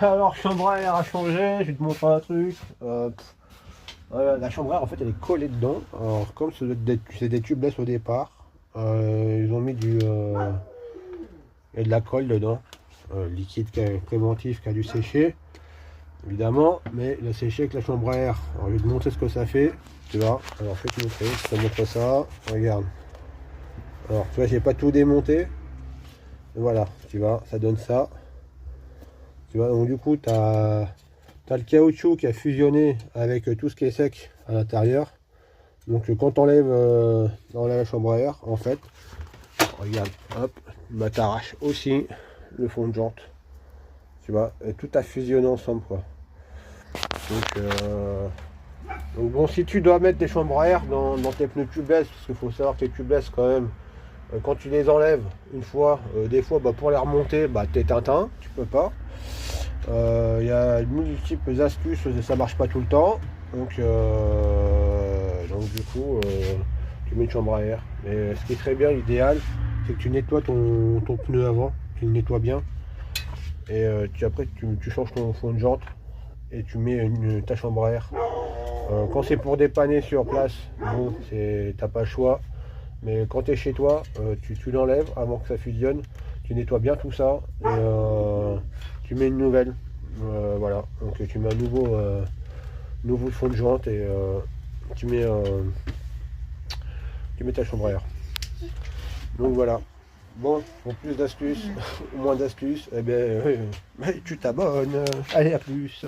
Alors, chambre à air a changé, je vais te montrer un truc. Voilà, la chambre à air, en fait, elle est collée dedans. Alors, comme c'est des tubeless au départ, ils ont mis il y a de la colle dedans. Liquide préventif qui a dû sécher, évidemment, mais il a séché avec la chambre à air. Alors, je vais te montrer ce que ça fait. Tu vois, alors je vais te montrer, je te montre ça. Regarde. Alors, tu vois, j'ai pas tout démonté. Et voilà, tu vois, ça donne ça. Tu vois, donc du coup, tu as le caoutchouc qui a fusionné avec tout ce qui est sec à l'intérieur. Donc quand tu enlèves dans la chambre à air, en fait, regarde, hop, bah, t'arraches aussi le fond de jante. Tu vois, et tout a fusionné ensemble, quoi. Donc bon, si tu dois mettre des chambres à air dans tes pneus tubeless, parce qu'il faut savoir que les tubeless quand même, quand tu les enlèves une fois, des fois bah, pour les remonter, bah, t'es Tintin, tu peux pas. Il y a multiples astuces, ça marche pas tout le temps. Donc du coup, tu mets une chambre à air. Mais ce qui est très bien, l'idéal, c'est que tu nettoies ton pneu avant, tu le nettoies bien. Et après, tu changes ton fond de jante et tu mets ta chambre à air. Quand c'est pour dépanner sur place, bon, t'as pas le choix. Mais quand tu es chez toi, tu l'enlèves avant que ça fusionne. Tu nettoies bien tout ça et tu mets une nouvelle. Voilà, donc tu mets un nouveau fond de jointe et tu mets ta chambre à air. Donc voilà. Bon, pour plus d'astuces ou moins d'astuces, eh bien, tu t'abonnes. Allez, à plus.